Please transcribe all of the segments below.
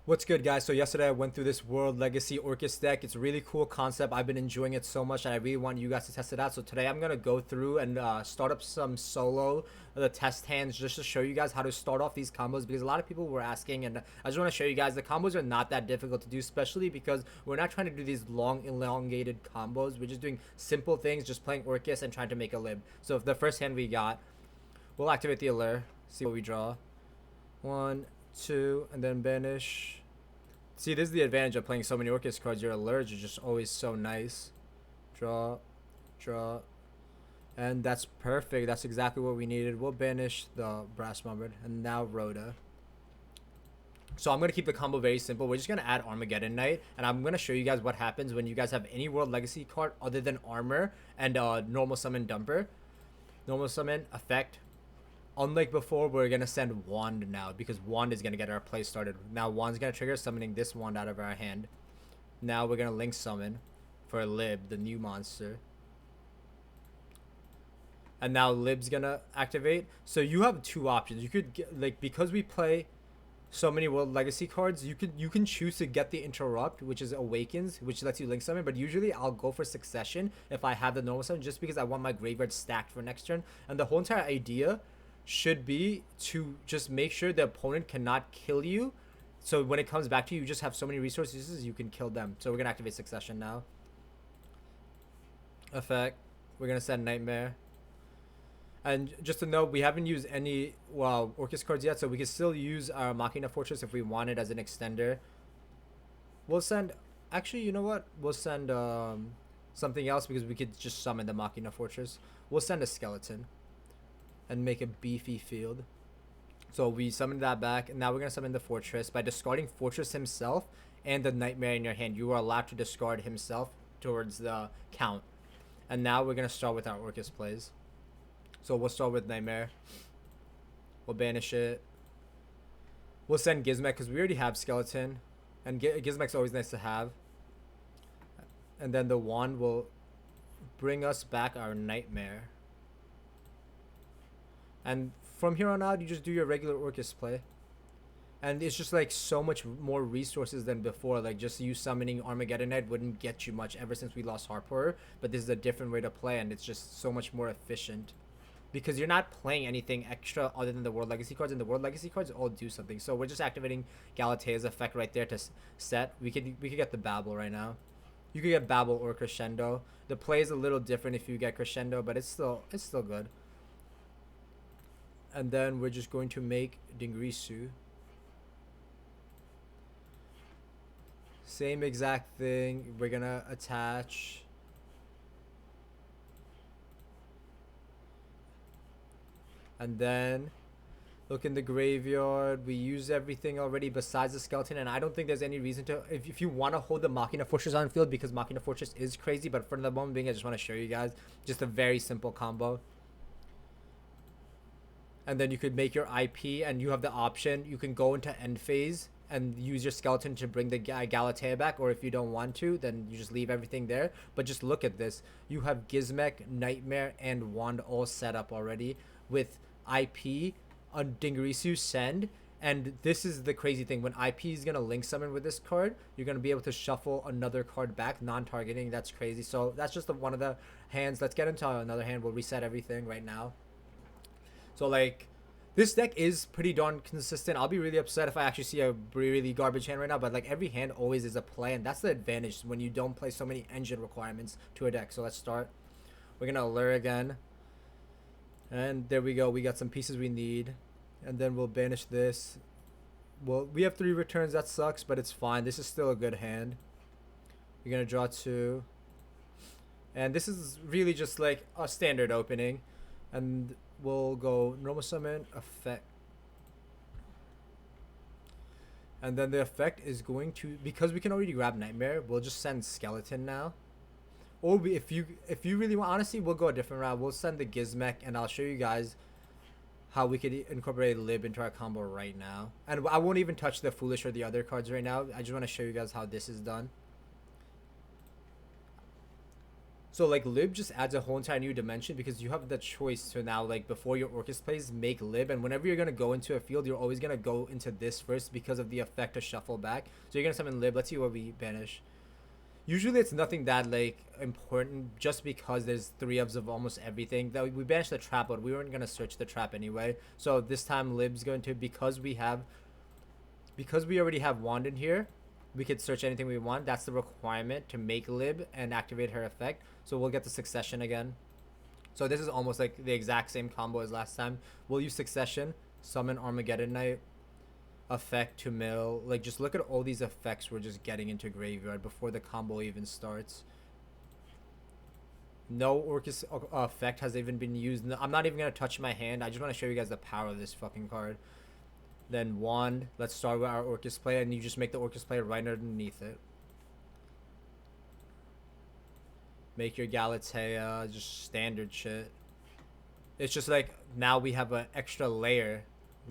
What's good, guys? So yesterday I went through this World Legacy Orcust deck. It's a really cool concept. I've been enjoying it so much and I really want you guys to test it out. So today I'm going to go through and start up some solo the test hands just to show you guys how to start off these combos, because a lot of people were asking, and I just want to show you guys the combos are not that difficult to do, especially because we're not trying to do these long elongated combos. We're just doing simple things, just playing Orcust and trying to make a lib. So if the first hand we got, we'll activate the allure, see what we draw. One, two, and then banish. See, this is the advantage of playing so many Orcust cards. Your alerts are just always so nice. Draw, draw, and that's perfect. That's exactly what we needed. We'll banish the Brass Bombard, and now Rhoda. So I'm going to keep the combo very simple. We're just going to add Armageddon Knight, and I'm going to show you guys what happens when you guys have any World Legacy card other than Armor and Normal Summon Dumper. Normal Summon, effect. Unlike before, we're going to send Wand now, because Wand is going to get our play started. Now Wand's going to trigger summoning this Wand out of our hand. Now we're going to Link Summon for Lib, the new monster. And now Lib's going to activate. So you have two options. You could get, like, because we play so many World Legacy cards, you can choose to get the Interrupt, which is Awakens, which lets you Link Summon. But usually I'll go for Succession if I have the Normal Summon, just because I want my graveyard stacked for next turn. And the whole entire idea should be to just make sure the opponent cannot kill you, so when it comes back to you, you just have so many resources you can kill them. So we're gonna activate Succession now. Effect, we're gonna send Nightmare. And just to note, we haven't used any Orcust cards yet, so we can still use our Machina Fortress if we want it as an extender. We'll send, actually, you know what, we'll send something else, because we could just summon the Machina Fortress. We'll send a Skeleton and make a beefy field. So we summoned that back, and now we're gonna summon the Fortress by discarding Fortress himself and the Nightmare in your hand. You are allowed to discard himself towards the count. And now we're gonna start with our Orcust plays. So we'll start with Nightmare. We'll banish it. We'll send Gizmek because we already have Skeleton, and Gizmek's always nice to have. And then the Wand will bring us back our Nightmare. And from here on out, you just do your regular Orcust play. And it's just like so much more resources than before. Like just you summoning Armageddon Knight wouldn't get you much ever since we lost Harper. But this is a different way to play, and it's just so much more efficient. Because you're not playing anything extra other than the World Legacy cards. And the World Legacy cards all do something. So we're just activating Galatea's effect right there to set. We could get the Babel right now. You could get Babel or Crescendo. The play is a little different if you get Crescendo, but it's still good. And then we're just going to make Dingrisu. Same exact thing. We're gonna attach. And then look in the graveyard. We use everything already besides the Skeleton, and I don't think there's any reason to, if you want to hold the Machina Fortress on field, because Machina Fortress is crazy. But for the moment being, I just want to show you guys just a very simple combo. And then you could make your IP, and you have the option. You can go into end phase and use your Skeleton to bring the Galatea back, or if you don't want to, then you just leave everything there. But just look at this. You have Gizmek, Nightmare, and Wand all set up already with IP on Dingrisu send. And this is the crazy thing. When IP is going to link summon with this card, you're going to be able to shuffle another card back, non-targeting. That's crazy. So that's just one of the hands. Let's get into another hand. We'll reset everything right now. So like, this deck is pretty darn consistent. I'll be really upset if I actually see a really garbage hand right now, but like every hand always is a play, and that's the advantage when you don't play so many engine requirements to a deck. So let's start. We're gonna allure again, and there we go. We got some pieces we need, and then we'll banish this. Well, we have 3 returns. That sucks, but it's fine. This is still a good hand. We're gonna draw 2, and this is really just like a standard opening, and we'll go Normal Summon, effect. And then the effect is going to, because we can already grab Nightmare, we'll just send Skeleton now. Or if you really want, honestly, we'll go a different route. We'll send the Gizmek, and I'll show you guys how we could incorporate Lib into our combo right now. And I won't even touch the Foolish or the other cards right now. I just want to show you guys how this is done. So like lib just adds a whole entire new dimension because you have the choice to now, like, before your Orcust plays, make lib, and whenever you're gonna go into a field, you're always gonna go into this first because of the effect to shuffle back. So you're gonna summon lib. Let's see what we banish. Usually it's nothing that like important, just because there's three ofs of almost everything. That we banished the trap, but we weren't gonna search the trap anyway. So this time lib's going to, because we already have wand in here, we could search anything we want. That's the requirement to make lib and activate her effect. So we'll get the succession again. So this is almost like the exact same combo as last time. We'll use succession, summon Armageddon Knight, effect to mill. Like, just look at all these effects we're just getting into graveyard before the combo even starts. No Orcust effect has even been used. I'm not even gonna touch my hand. I just want to show you guys the power of this fucking card. Then wand. Let's start with our Orcust play, and you just make the Orcust play right underneath it. Make your Galatea, just standard shit. It's just like now we have an extra layer.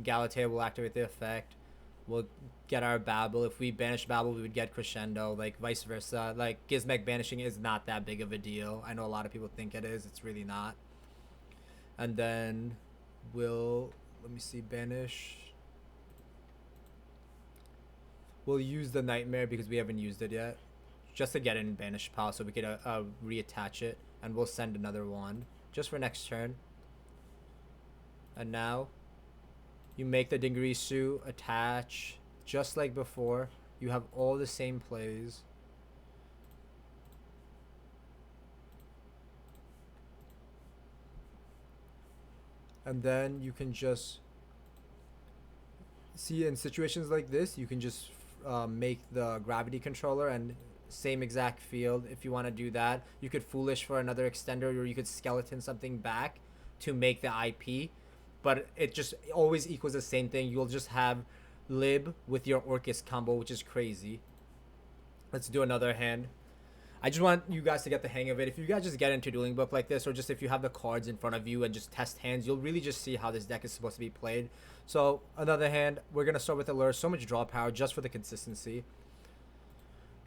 Galatea will activate the effect. We'll get our Babel. If we banish Babel, we would get Crescendo, like vice versa. Like Gizmek banishing is not that big of a deal. I know a lot of people think it is. It's really not. And then we'll, let me see, banish. We'll use the Nightmare because we haven't used it yet, just to get in banish pile so we could reattach it, and we'll send another wand just for next turn. And now you make the Dingirisu attach just like before. You have all the same plays. And then you can just see, in situations like this, you can just make the gravity controller and same exact field. If you want to do that, you could foolish for another extender, or you could skeleton something back to make the IP, but it just always equals the same thing. You'll just have lib with your Orcust combo, which is crazy. Let's do another hand. I just want you guys to get the hang of it. If you guys just get into Dueling Book like this, or just if you have the cards in front of you and just test hands, you'll really just see how this deck is supposed to be played. So another hand, we're going to start with Allure. So much draw power just for the consistency.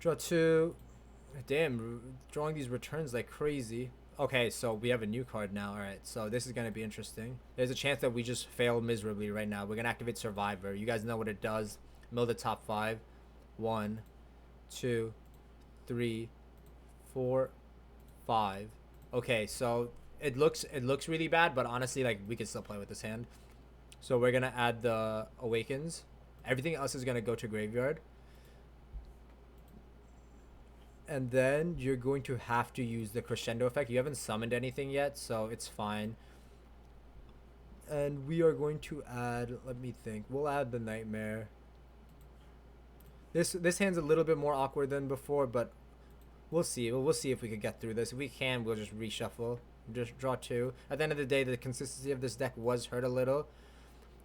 Draw two. Damn, drawing these returns like crazy. Okay, so we have a new card now. Alright, so this is going to be interesting. There's a chance that we just fail miserably right now. We're going to activate Survivor. You guys know what it does. Mill the top five. 1, 2, 3, 4, 5. Okay, so it looks really bad, but honestly, like, we can still play with this hand. So we're gonna add the Awakens. Everything else is gonna go to graveyard. And then you're going to have to use the Crescendo effect. You haven't summoned anything yet, so it's fine. And we are going to add, let me think, we'll add the Nightmare. This hand's a little bit more awkward than before, but we'll see. We'll see if we can get through this. If we can, we'll just reshuffle. Just draw two. At the end of the day, the consistency of this deck was hurt a little,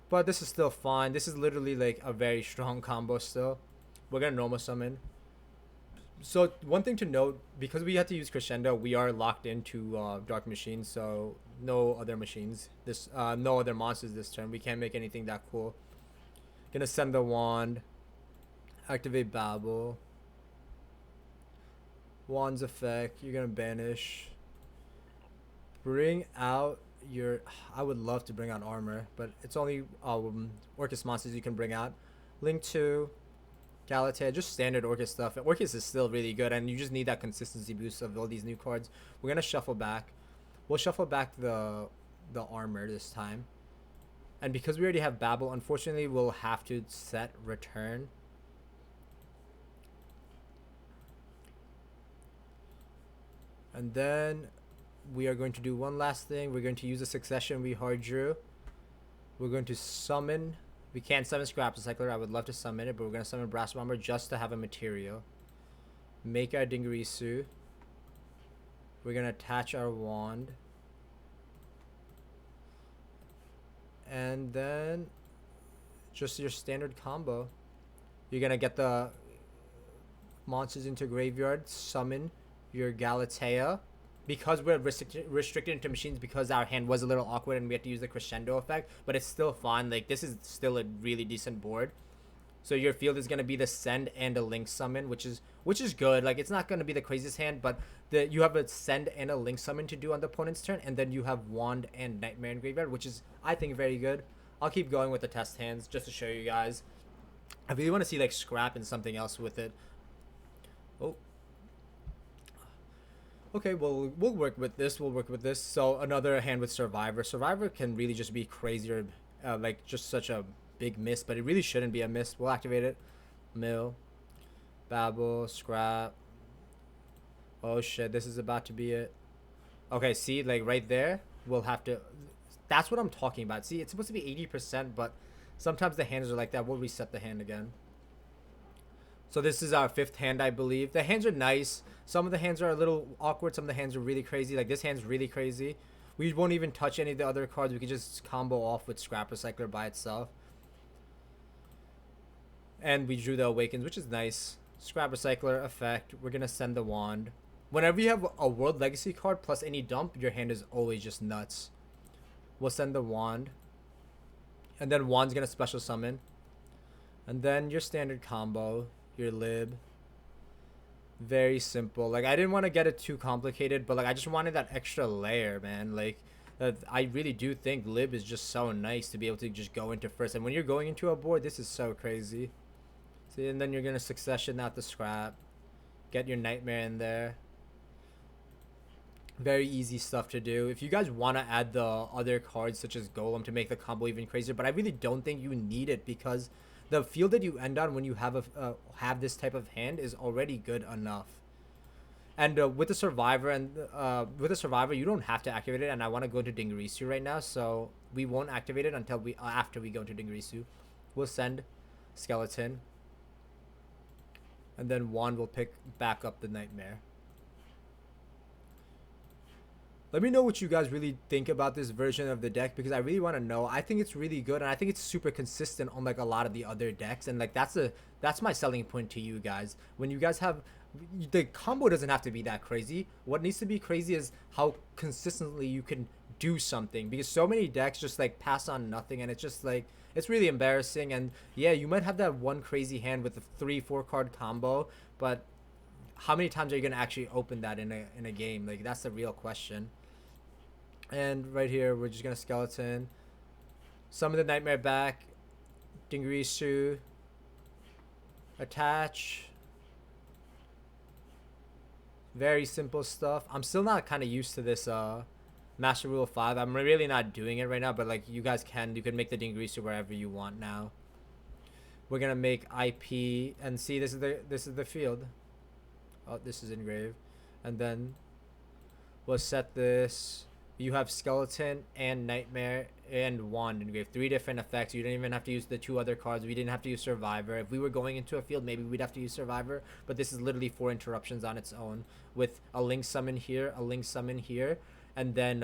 but this is still fine. This is literally like a very strong combo still. We're gonna normal summon. So one thing to note, because we had to use Crescendo, we are locked into Dark Machines, so no other machines. No other monsters this turn. We can't make anything that cool. Gonna send the wand. Activate Babel. Wand's effect. You're gonna banish. Bring out your. I would love to bring out armor, but it's only Orcust monsters you can bring out. Link to Galatea, just standard Orcust stuff. Orcust is still really good, and you just need that consistency boost of all these new cards. We're gonna shuffle back. We'll shuffle back the armor this time, and because we already have Babel, unfortunately, we'll have to set return. And then we are going to do one last thing. We're going to use the succession we hard drew. We're going to summon. We can't summon Scrap Recycler. I would love to summon it, but we're going to summon Brass Bomber just to have a material. Make our Dingirisu. We're going to attach our wand. And then just your standard combo. You're going to get the monsters into graveyard, summon your Galatea. Because we're restricted into machines, because our hand was a little awkward and we had to use the Crescendo effect, but it's still fun. Like, this is still a really decent board. So your field is gonna be the send and a link summon, which is good. Like it's not gonna be the craziest hand, but you have a send and a link summon to do on the opponent's turn, and then you have wand and nightmare in graveyard, which is I think very good. I'll keep going with the test hands just to show you guys. I really want to see like scrap and something else with it. Oh, okay. Well, we'll work with this. We'll work with this. So another hand with survivor. Survivor can really just be crazier, like just such a big miss, but it really shouldn't be a miss. We'll activate it. Mill, babble, scrap. Oh shit, this is about to be it. Okay, see, like right there, we'll have to. That's what I'm talking about. See, it's supposed to be 80%, but sometimes the hands are like that. We'll reset the hand again. So this is our fifth hand, I believe. The hands are nice. Some of the hands are a little awkward. Some of the hands are really crazy. Like this hand's really crazy. We won't even touch any of the other cards. We can just combo off with Scrap Recycler by itself. And we drew the Awakens, which is nice. Scrap Recycler effect. We're going to send the Wand. Whenever you have a World Legacy card plus any dump, your hand is always just nuts. We'll send the Wand. And then Wand's going to special summon. And then your standard combo. Your lib. Very simple. Like I didn't want to get it too complicated, but like I just wanted that extra layer, man. Like I really do think lib is just so nice to be able to just go into first. And when you're going into a board, this is so crazy. See, and then you're gonna succession out the scrap. Get your nightmare in there. Very easy stuff to do. If you guys want to add the other cards such as Golem to make the combo even crazier, but I really don't think you need it because the field that you end on when you have this type of hand is already good enough. And with the survivor you don't have to activate it. And I want to go to Dingirisu right now, so we won't activate it until after we go to Dingirisu. We'll send skeleton, and then Wand will pick back up the nightmare. Let me know what you guys really think about this version of the deck because I really want to know. I think it's really good and I think it's super consistent on like a lot of the other decks, and like that's my selling point to you guys. When you guys have the combo doesn't have to be that crazy. What needs to be crazy is how consistently you can do something, because so many decks just like pass on nothing, and it's just like it's really embarrassing. And yeah, you might have that one crazy hand with a 3-4 card combo, but how many times are you going to actually open that in a game? Like that's the real question. And right here, we're just going to skeleton. Summon the nightmare back. Dingirisu. Attach. Very simple stuff. I'm still not kind of used to this Master Rule 5. I'm really not doing it right now, but like you guys you can make the Dingirisu wherever you want now. We're going to make IP, and see, this is the field. Oh, this is engraved. And then we'll set this. You have skeleton and nightmare and wand engraved. 3 different effects. You didn't even have to use the 2 other cards. We didn't have to use survivor. If we were going into a field, maybe we'd have to use survivor, but this is literally 4 interruptions on its own, with a link summon here, a link summon here, and then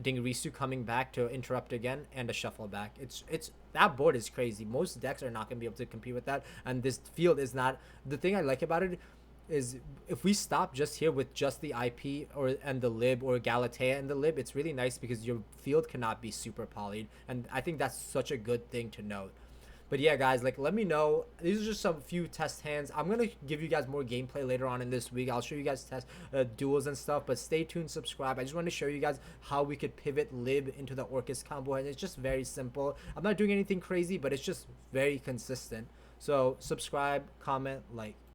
Dingirisu coming back to interrupt again, and a shuffle back. It's that board is crazy. Most decks are not going to be able to compete with that, and this field is not. The thing I like about it is if we stop just here with just the IP and the lib, or Galatea and the lib, it's really nice because your field cannot be super polyed, and I think that's such a good thing to note. But yeah, guys, like let me know. These are just some few test hands. I'm gonna give you guys more gameplay later on in this week. I'll show you guys test duels and stuff, but stay tuned, subscribe. I just want to show you guys how we could pivot lib into the Orcust combo, and it's just very simple. I'm not doing anything crazy, but it's just very consistent. So subscribe, comment, like.